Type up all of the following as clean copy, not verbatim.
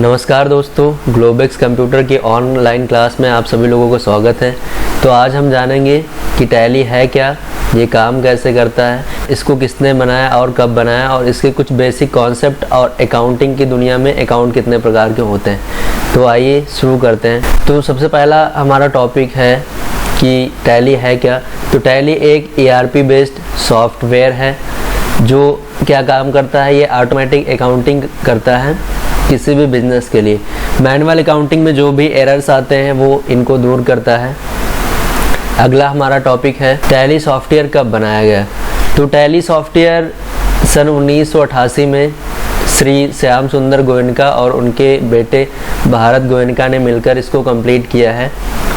नमस्कार दोस्तों, ग्लोबेक्स कंप्यूटर की ऑनलाइन क्लास में आप सभी लोगों को स्वागत है। तो आज हम जानेंगे कि टैली है क्या, ये काम कैसे करता है, इसको किसने बनाया और कब बनाया, और इसके कुछ बेसिक कॉन्सेप्ट और अकाउंटिंग की दुनिया में अकाउंट कितने प्रकार के होते हैं। तो आइए शुरू करते हैं। तो सबसे पहला हमारा टॉपिक है कि टैली है क्या। तो टैली एक ERP बेस्ड सॉफ्टवेयर है जो क्या काम करता है, ये ऑटोमेटिक अकाउंटिंग करता है किसी भी बिजनेस के लिए। मैनुअल अकाउंटिंग में जो भी एरर्स आते हैं वो इनको दूर करता है। अगला हमारा टॉपिक है टैली सॉफ्टवेयर कब बनाया गया। तो टैली सॉफ्टवेयर सन 1988 में श्री श्याम सुंदर गोयनका और उनके बेटे भारत गोयनका ने मिलकर इसको कंप्लीट किया है।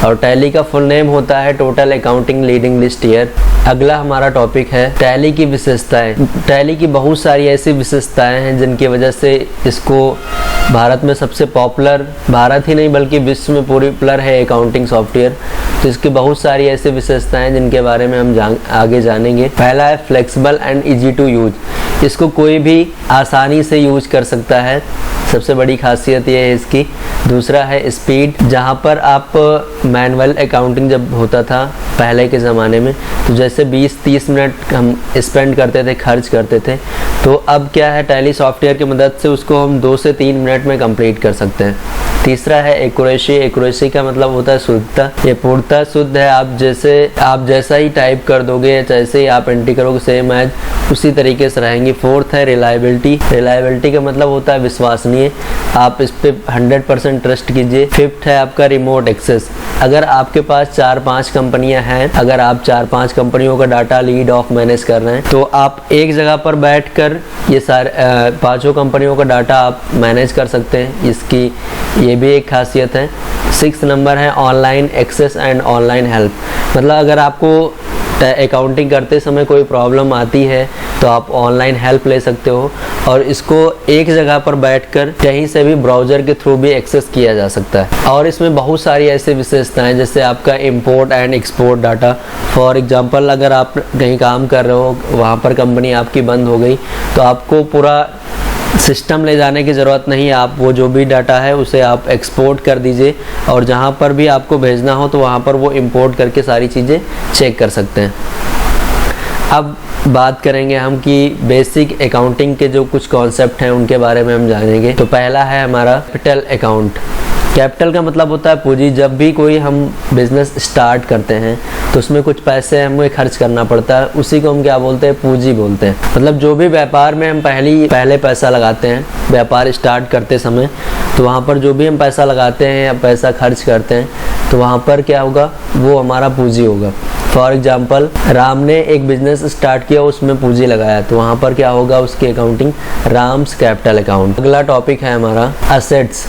और टैली का फुल नेम होता है total accounting leading list year. अगला हमारा टॉपिक है टैली की विशेषताएं। टैली की बहुत सारी ऐसी विशेषताएं हैं जिनकी वजह से इसको भारत में सबसे पॉपुलर, भारत ही नहीं बल्कि विश्व में पॉपुलर है अकाउंटिंग सॉफ्टवेयर। तो इसकी बहुत सारी ऐसी विशेषताएं जिनके बारे में हम आगे जानेंगे। पहला है flexible and easy to use. इसको कोई भी आसानी से यूज कर सकता है, सबसे बड़ी खासियत ये है इसकी। दूसरा है स्पीड। जहाँ पर आप मैनुअल अकाउंटिंग जब होता था पहले के ज़माने में, तो जैसे 20-30 मिनट हम स्पेंड करते थे, खर्च करते थे, तो अब क्या है टैली सॉफ्टवेयर की मदद से उसको हम 2 से 3 मिनट में कंप्लीट कर सकते हैं। तीसरा है एक्यूरेसी। एक्यूरेसी का मतलब होता है शुद्धता। ये पूर्णतः शुद्ध है। आप जैसा ही टाइप कर दोगे, जैसे ही आप एंट्री करोगे सेम एज उसी तरीके से रहेंगी। फोर्थ है रिलायबिलिटी। रिलायबिलिटी का मतलब होता है विश्वसनीय, आप इस पे 100% ट्रस्ट कीजिए। फिफ्थ है आपका रिमोट एक्सेस। अगर आपके पास 4-5 कंपनियां हैं, अगर आप 4-5 कंपनियों का डाटा लीड ऑफ मैनेज कर रहे हैं, तो आप एक जगह पर बैठकर ये सारे 5 कंपनियों का डाटा आप मैनेज कर सकते हैं। इसकी ये भी एक खासियत है। 6 नंबर है online access and online help. मतलब अगर आपको अकाउंटिंग करते समय कोई प्रॉब्लम आती है तो आप ऑनलाइन हेल्प ले सकते हो, और इसको एक जगह पर बैठकर कहीं से भी ब्राउज़र के थ्रू भी एक्सेस किया जा सकता है। और इसमें बहुत सारी ऐसी विशेषताएं जैसे आपका import and export data. For example अगर आप कहीं काम कर रहे हो, वहाँ पर कंपनी आपकी बंद हो गई, तो आपको पूरा सिस्टम ले जाने की ज़रूरत नहीं है। आप वो जो भी डाटा है उसे आप एक्सपोर्ट कर दीजिए, और जहाँ पर भी आपको भेजना हो तो वहाँ पर वो इंपोर्ट करके सारी चीज़ें चेक कर सकते हैं। अब बात करेंगे हम कि बेसिक अकाउंटिंग के जो कुछ कॉन्सेप्ट हैं उनके बारे में हम जानेंगे। तो पहला है हमारा कैपिटल अकाउंट। कैपिटल का मतलब होता है पूंजी। जब भी कोई हम बिजनेस स्टार्ट करते हैं तो उसमें कुछ पैसे हमें खर्च करना पड़ता है, उसी को हम क्या बोलते हैं, पूंजी बोलते हैं। मतलब जो भी व्यापार में हम पहले पैसा लगाते हैं व्यापार स्टार्ट करते समय, तो वहाँ पर जो भी हम पैसा लगाते हैं या पैसा खर्च करते हैं, तो वहाँ पर क्या होगा, वो हमारा पूंजी होगा। फॉर एग्जाम्पल राम ने एक बिजनेस स्टार्ट किया, उसमें पूंजी लगाया, तो वहाँ पर क्या होगा, उसकी अकाउंटिंग राम्स कैपिटल अकाउंट। अगला टॉपिक है हमारा असेट्स।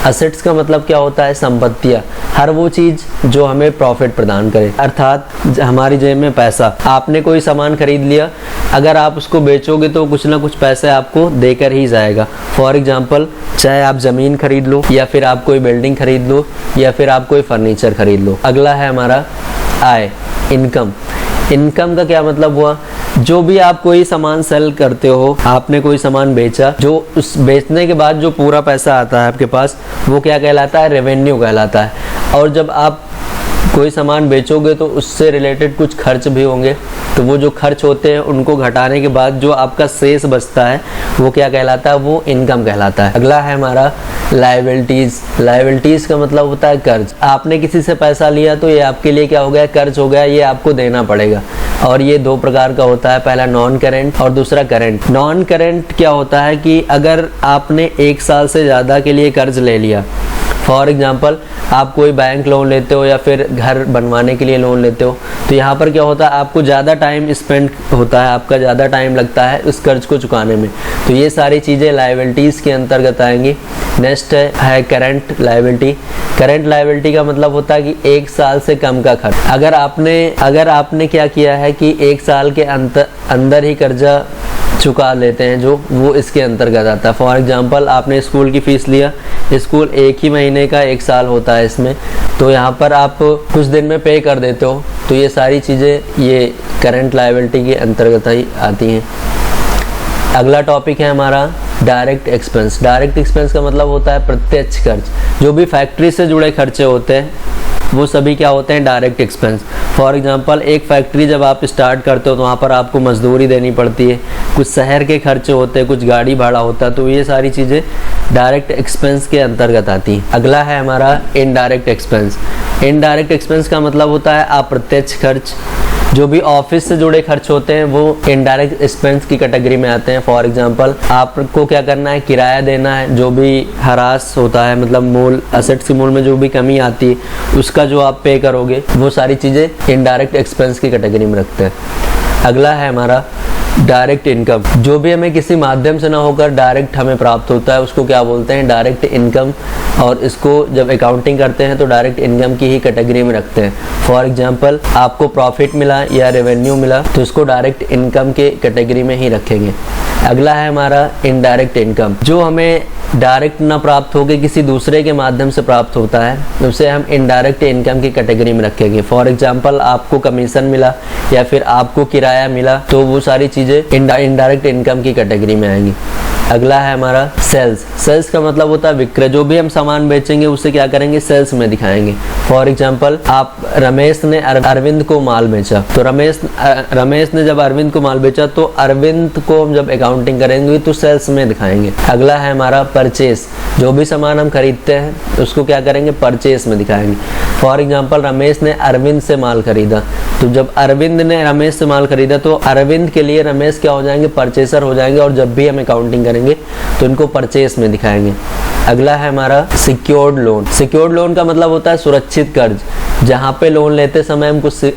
असेट्स का मतलब क्या होता है, संपत्तियाँ। हर वो चीज़ जो हमें प्रॉफिट प्रदान करे, अर्थात हमारी जेब में पैसा। आपने कोई सामान खरीद लिया, अगर आप उसको बेचोगे तो कुछ ना कुछ पैसे आपको देकर ही जाएगा। फॉर एग्जांपल चाहे आप ज़मीन खरीद लो, या फिर आप कोई बिल्डिंग खरीद लो, या फिर आप कोई फर्नीचर खरीद लो। अगला है हमारा आय, इनकम। इनकम का क्या मतलब हुआ, जो भी आप कोई सामान सेल करते हो, आपने कोई सामान बेचा, जो उस बेचने के बाद जो पूरा पैसा आता है आपके पास, वो क्या कहलाता है, रेवेन्यू कहलाता है। और जब आप कोई सामान बेचोगे तो उससे रिलेटेड कुछ खर्च भी होंगे, तो वो जो खर्च होते हैं उनको घटाने के बाद जो आपका शेष बचता है वो क्या कहलाता है, वो इनकम कहलाता है। अगला है हमारा लायबिलिटीज़। लायबिलिटीज़ का मतलब होता है कर्ज। आपने किसी से पैसा लिया तो ये आपके लिए क्या हो गया, कर्ज हो गया, ये आपको देना पड़ेगा। और ये 2 प्रकार का होता है, पहला नॉन करेंट और दूसरा करेंट। नॉन करेंट क्या होता है कि अगर आपने 1 साल से ज़्यादा के लिए कर्ज ले लिया, फॉर एग्जांपल आप कोई बैंक लोन लेते हो या फिर घर बनवाने के लिए लोन लेते हो, तो यहाँ पर क्या होता है, आपको ज़्यादा टाइम स्पेंड होता है, आपका ज़्यादा टाइम लगता है उस कर्ज को चुकाने में। तो ये सारी चीज़ें लायबिलिटीज़ के अंतर्गत आएंगी। नेक्स्ट है करंट लायबिलिटी। करंट लायबिलिटी का मतलब होता है कि 1 साल से कम का खर्च। अगर आपने क्या किया है कि 1 साल के अंदर ही कर्जा चुका लेते हैं, जो वो इसके अंतर्गत आता है। फॉर एग्जांपल आपने स्कूल की फ़ीस लिया, स्कूल 1 ही महीने का 1 साल होता है इसमें, तो यहाँ पर आप कुछ दिन में पे कर देते हो, तो ये सारी चीज़ें ये करंट लायबिलिटी के अंतर्गत ही आती हैं। अगला टॉपिक है हमारा डायरेक्ट एक्सपेंस। डायरेक्ट एक्सपेंस का मतलब होता है प्रत्यक्ष खर्च। जो भी फैक्ट्री से जुड़े खर्चे होते हैं वो सभी क्या होते हैं, डायरेक्ट एक्सपेंस। फॉर एग्जांपल एक फैक्ट्री जब आप स्टार्ट करते हो तो वहाँ पर आपको मजदूरी देनी पड़ती है, कुछ शहर के खर्चे होते हैं, कुछ गाड़ी भाड़ा होता है, तो ये सारी चीज़ें डायरेक्ट एक्सपेंस के अंतर्गत आती हैं। अगला है हमारा इनडायरेक्ट एक्सपेंस। इनडायरेक्ट एक्सपेंस का मतलब होता है अप्रत्यक्ष खर्च। जो भी ऑफिस से जुड़े खर्च होते हैं वो इनडायरेक्ट एक्सपेंस की कैटेगरी में आते हैं। फॉर एग्जांपल आपको क्या करना है, किराया देना है, जो भी हरास होता है, मतलब मूल असेट्स के मूल में जो भी कमी आती है उसका जो आप पे करोगे, वो सारी चीज़ें इनडायरेक्ट एक्सपेंस की कैटेगरी में रखते हैं। अगला है हमारा डायरेक्ट इनकम। जो भी हमें किसी माध्यम से ना होकर डायरेक्ट हमें प्राप्त होता है उसको क्या बोलते हैं, डायरेक्ट इनकम। और इसको जब अकाउंटिंग करते हैं तो डायरेक्ट इनकम की ही कैटेगरी में रखते हैं। फॉर एग्जांपल आपको प्रॉफिट मिला या रेवेन्यू मिला तो इसको डायरेक्ट इनकम के कैटेगरी में ही रखेंगे। अगला है हमारा इनडायरेक्ट इनकम। जो हमें डायरेक्ट ना प्राप्त होकर किसी दूसरे के माध्यम से प्राप्त होता है उसे हम इनडायरेक्ट इनकम की कैटेगरी में रखेंगे। फॉर एग्जांपल आपको कमीशन मिला या फिर आपको किराया मिला तो वो सारी चीज़ें इनडायरेक्ट इनकम की कैटेगरी में आएंगी। अगला है हमारा सेल्स। सेल्स का मतलब होता है विक्रय। जो भी हम सामान बेचेंगे उसे क्या करेंगे, सेल्स में दिखाएंगे। फॉर एग्जांपल आप रमेश ने अरविंद को माल बेचा, तो रमेश ने जब अरविंद को माल बेचा तो अरविंद को हम जब अकाउंटिंग करेंगे तो सेल्स में दिखाएंगे। अगला है हमारा परचेस। जो भी सामान हम खरीदते हैं उसको क्या करेंगे, परचेस में दिखाएंगे। फॉर एग्जांपल रमेश ने अरविंद से माल खरीदा, तो जब अरविंद ने रमेश से माल खरीदा तो अरविंद के लिए रमेश क्या हो जाएंगे, परचेसर हो जाएंगे, और जब भी हम अकाउंटिंग करेंगे तो इनको परचेस में दिखाएंगे। अगला है हमारा सिक्योर्ड लोन। सिक्योर्ड लोन का मतलब होता है सुरक्षित कर्ज। जहाँ पे लोन लेते समय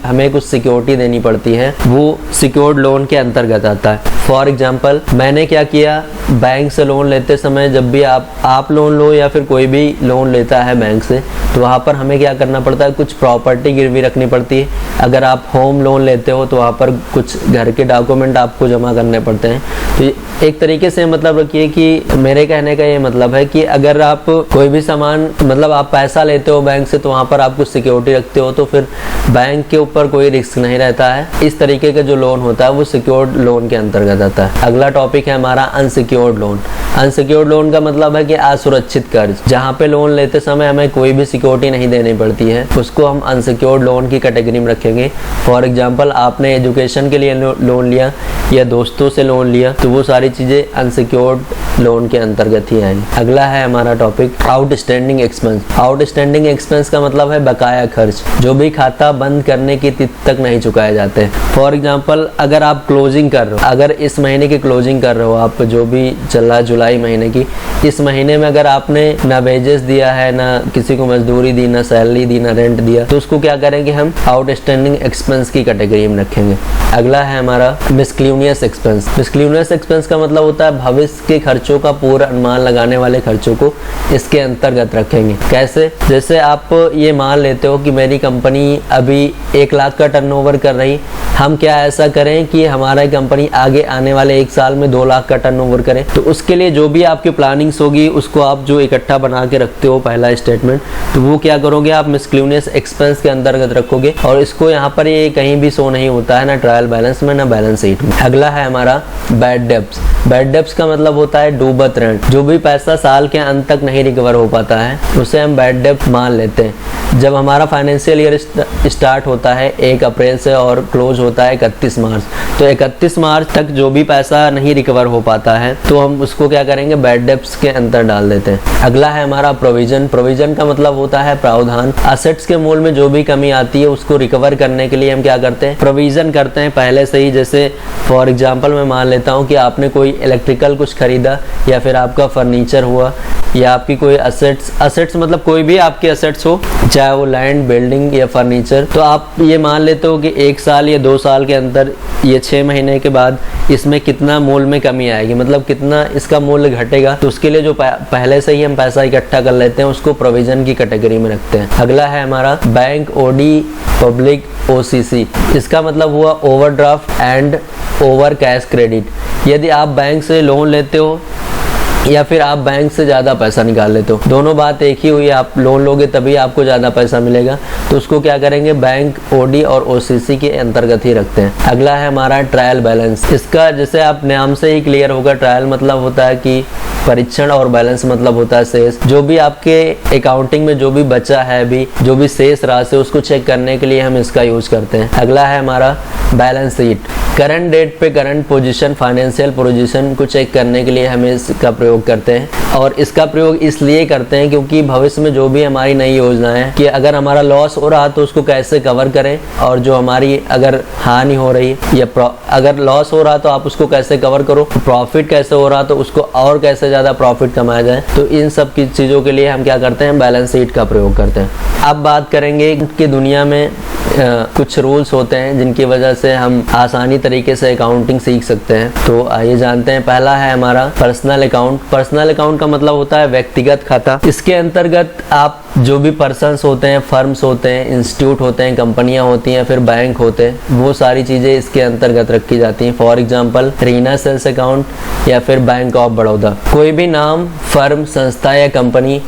हमें कुछ सिक्योरिटी देनी पड़ती है, वो सिक्योर्ड लोन के अंतर्गत आता है। फॉर एग्जांपल मैंने क्या किया, बैंक से लोन लेते समय जब भी आप लोन लो या फिर कोई भी लोन लेता है बैंक से, तो वहाँ पर हमें क्या करना पड़ता है, कुछ प्रॉपर्टी गिरवी रखनी पड़ती है। अगर आप होम लोन लेते हो तो वहाँ पर कुछ घर के डॉक्यूमेंट आपको जमा करने पड़ते हैं। तो एक तरीके से मतलब रखिए कि मेरे कहने का ये मतलब है कि अगर आप कोई भी सामान, मतलब आप पैसा लेते हो बैंक से, तो वहाँ पर आप कुछ सिक्योरिटी रखते हो तो फिर बैंक के ऊपर कोई रिस्क नहीं रहता है। इस तरीके का जो लोन होता है वो सिक्योर्ड लोन के अंतर्गत आता है। अगला टॉपिक है हमारा अनसिक्योर्ड लोन। अनसिक्योर्ड लोन का मतलब है कि असुरक्षित कर्ज। जहाँ पे लोन लेते समय हमें कोई भी सिक्योरिटी नहीं देनी पड़ती है, उसको हम अनसिक्योर्ड लोन की कैटेगरी में रखेंगे। फॉर एग्जाम्पल आपने एजुकेशन के लिए लोन लिया या दोस्तों से लोन लिया, तो वो सारी चीज़ें अनसिक्योर्ड लोन के अंतर्गत ही आएंगी। अगला है हमारा topic outstanding expense. Outstanding expense का मतलब है बकाया खर्च, जो भी खाता बंद करने की तिथि तक नहीं चुकाए जाते। फॉर एग्जाम्पल अगर आप क्लोजिंग कर रहे हो, अगर इस महीने की क्लोजिंग कर रहे हो, आप जो भी चल रहा है जुलाई महीने की, इस महीने में अगर आपने ना वेजेस दिया है, ना किसी को मजदूरी दी, ना सैलरी दी, ना रेंट दिया, तो उसको क्या करेंगे, हम आउटस्टैंडिंग एक्सपेंस की कैटेगरी में रखेंगे। अगला है हमारा मिसक्लेनियस एक्सपेंस। मिसक्लेनियस एक्सपेंस का मतलब होता है भविष्य के खर्चों का पूरा अनुमान लगाने वाले खर्चों को इसके अंतर्गत रखेंगे। कैसे, जैसे आप ये मान लेते हो कि मेरी कंपनी अभी 1 लाख का टर्नओवर कर रही, हम क्या ऐसा करें कि हमारा कंपनी आगे आने वाले 1 साल में 2 लाख का टर्नओवर करे। तो उसके लिए जो भी आपकी प्लानिंग्स होगी उसको आप जो इकट्ठा बना के रखते हो पहला स्टेटमेंट, तो वो क्या करोगे, आप मिसक्लेनियस एक्सपेंस के अंतर्गत रखोगे। और इसको यहाँ पर ये कहीं भी शो नहीं होता है, ना ट्रायल बैलेंस में ना बैलेंस शीट में। अगला है हमारा बैड डेब्ट्स। बैड डेब्ट्स का मतलब होता है डूबत ऋण। जो भी पैसा साल के अंत तक नहीं रिकवर हो पाता है उसे हम बैड डेब्ट मान लेते हैं। जब हमारा फाइनेंशियल ईयर स्टार्ट होता है 1 अप्रैल से और क्लोज होता है 31 मार्च, तो 31 मार्च तक जो भी पैसा नहीं रिकवर हो पाता है तो हम उसको क्या करेंगे, बैड डेब्ट्स के अंदर डाल देते हैं। अगला है हमारा प्रोविजन। प्रोविजन का मतलब होता है प्रावधान। असेट्स के मूल्य में जो भी कमी आती है उसको रिकवर करने के लिए हम क्या करते हैं, प्रोविजन करते हैं पहले से ही। जैसे फॉर एग्जांपल मैं मान लेता हूँ कि आपने कोई इलेक्ट्रिकल कुछ खरीदा या फिर आपका फर्नीचर हुआ या आपकी कोई असेट्स मतलब कोई भी आपके असेट्स हो, चाहे वो लैंड, बिल्डिंग या फर्नीचर, तो आप ये मान लेते हो कि 1 साल या 2 साल के अंदर, ये 6 महीने के बाद इसमें कितना मूल्य में कमी आएगी, मतलब कितना इसका मूल्य घटेगा। तो उसके लिए जो पहले से ही हम पैसा इकट्ठा कर लेते हैं उसको प्रोविजन की कैटेगरी में रखते हैं। अगला है हमारा बैंक ओडी पब्लिक OCC। इसका मतलब हुआ overdraft and over cash credit. यदि आप बैंक से लोन लेते हो या फिर आप बैंक से ज़्यादा पैसा निकाल लेते हो, दोनों बात एक ही हुई। आप लोन लोगे तभी आपको ज़्यादा पैसा मिलेगा, तो उसको क्या करेंगे, बैंक ओडी और ओसीसी के अंतर्गत ही रखते हैं। अगला है हमारा ट्रायल बैलेंस। इसका जैसे आप नाम से ही क्लियर होगा, ट्रायल मतलब होता है कि परीक्षण और बैलेंस मतलब होता है शेष। जो भी आपके अकाउंटिंग में जो भी बचा है, अभी जो भी शेष राशि उसको चेक करने के लिए हम इसका यूज करते हैं। अगला है हमारा बैलेंस शीट। करंट डेट पे करंट पोजीशन, फाइनेंशियल पोजीशन को चेक करने के लिए हमें इसका प्रयोग करते हैं। और इसका प्रयोग इसलिए करते हैं क्योंकि भविष्य में जो भी हमारी नई योजना है कि अगर हमारा लॉस हो रहा तो उसको कैसे कवर करें, और जो हमारी अगर हानि हो रही है या अगर लॉस हो रहा तो आप उसको कैसे कवर करो, प्रॉफिट कैसे हो रहा तो उसको और कैसे ज़्यादा प्रॉफिट कमाया जाए। तो इन सब की चीज़ों के लिए हम क्या करते हैं, बैलेंस शीट का प्रयोग करते हैं। अब बात करेंगे कि दुनिया में कुछ रूल्स होते हैं जिनकी वजह से हम आसानी तरीके से अकाउंटिंग सीख सकते हैं। तो आइए जानते हैं। पहला है हमारा पर्सनल अकाउंट। पर्सनल अकाउंट का मतलब होता है व्यक्तिगत खाता। इसके अंतर्गत आप जो भी पर्सन्स होते हैं, फर्म्स होते हैं, इंस्टीट्यूट होते हैं, कंपनियां होती हैं, फिर बैंक होते हैं, वो सारी चीज़ें इसके अंतर्गत रखी जाती हैं। For example Reena sales account या फिर बैंक ऑफ बड़ौदा। कोई भी नाम, फर्म, संस्था या कंपनी,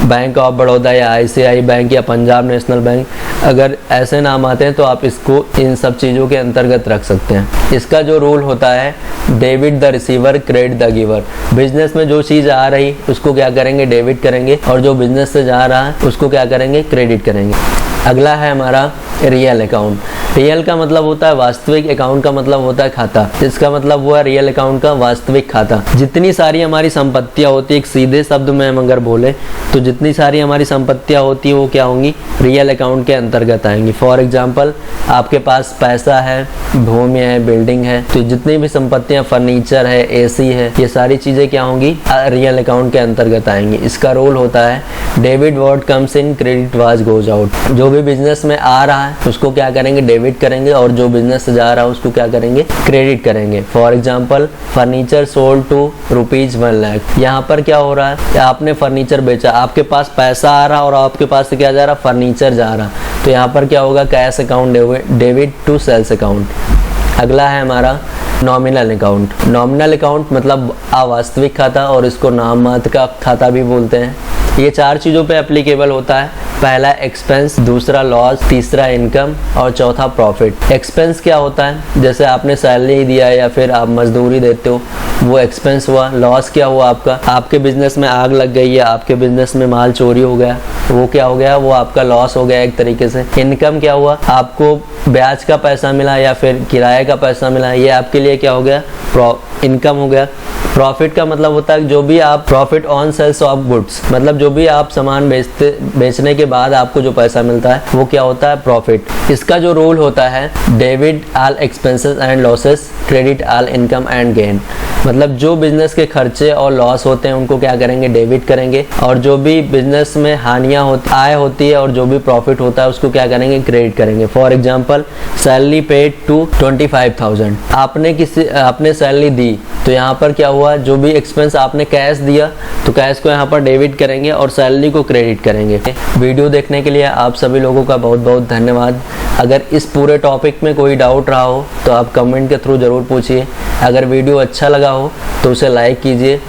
बैंक ऑफ बड़ौदा या आईसीआई बैंक या पंजाब नेशनल बैंक, अगर ऐसे नाम आते हैं तो आप इसको इन सब चीज़ों के अंतर्गत रख सकते हैं। इसका जो रूल होता है, debit the receiver, credit the giver. Business में जो चीज़ आ रही उसको क्या करेंगे, डेबिट करेंगे, और जो बिजनेस से जा रहा है उसको क्या करेंगे, क्रेडिट करेंगे। अगला है हमारा रियल अकाउंट। रियल का मतलब होता है वास्तविक, अकाउंट का मतलब होता है खाता। इसका मतलब हुआ रियल अकाउंट का वास्तविक खाता। जितनी सारी हमारी संपत्तियां होती है, एक सीधे शब्द में हम अगर बोले तो जितनी सारी हमारी संपत्तियां होती है वो क्या होंगी, रियल अकाउंट के अंतर्गत आएंगी। फॉर एग्जांपल आपके पास पैसा है, भूमि है, बिल्डिंग है, तो जितनी भी संपत्तियां, फर्नीचर है, एसी है, ये सारी चीज़ें क्या होंगी, रियल अकाउंट के अंतर्गत आएंगी। इसका रोल होता है debit what comes in, credit what goes out. जो भी बिजनेस में आ रहा है उसको क्या करेंगे, डेबिट करेंगे, और जो बिजनेस से जा रहा है उसको क्या करेंगे, क्रेडिट करेंगे। For example furniture sold to ₹1 lakh. यहाँ पर क्या हो रहा है, आपने फर्नीचर बेचा, आपके पास पैसा आ रहा और आपके पास से क्या जा रहा, फर्नीचर जा रहा, तो यहाँ पर क्या होगा, cash account debit to sales account. अगला है हमारा नॉमिनल अकाउंट। नॉमिनल अकाउंट मतलब अवास्तविक खाता, और इसको नाम मात्र का खाता भी बोलते हैं। ये 4 चीज़ों पे एप्लीकेबल होता है। पहला एक्सपेंस, दूसरा लॉस, तीसरा इनकम और चौथा प्रॉफिट। एक्सपेंस क्या होता है, जैसे आपने सैलरी दिया या फिर आप मजदूरी देते हो, वो एक्सपेंस हुआ। लॉस क्या हुआ, आपके बिजनेस में आग लग गई है, आपके बिजनेस में माल चोरी हो गया, वो क्या हो गया, वो आपका लॉस हो गया एक तरीके से। इनकम क्या हुआ, आपको ब्याज का पैसा मिला या फिर किराए का पैसा मिला, ये आपके लिए क्या हो गया, इनकम हो गया। प्रॉफिट का मतलब होता है जो भी आप profit on sales of goods, मतलब जो भी आप सामान बेचने के बाद आपको जो पैसा मिलता है वो क्या होता है, प्रॉफिट। इसका जो रूल होता है debit all expenses and losses, credit all income and gain. मतलब जो बिजनेस के खर्चे और लॉस होते हैं उनको क्या करेंगे, डेबिट करेंगे, और जो भी बिजनेस में हानियां आय होती है और जो भी प्रॉफिट होता है उसको क्या करेंगे, क्रेडिट करेंगे। For example salary paid to 25,000, आपने सैलरी दी, तो यहाँ पर क्या हुआ, जो भी एक्सपेंस आपने कैश दिया तो कैश को यहाँ पर डेबिट करेंगे और सैलरी को क्रेडिट करेंगे। वीडियो देखने के लिए आप सभी लोगों का बहुत बहुत धन्यवाद। अगर इस पूरे टॉपिक में कोई डाउट रहा हो तो आप कमेंट के थ्रू ज़रूर पूछिए। अगर वीडियो अच्छा लगा हो तो उसे लाइक कीजिए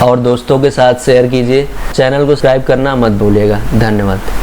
और दोस्तों के साथ शेयर कीजिए। चैनल को सब्सक्राइब करना मत भूलिएगा। धन्यवाद।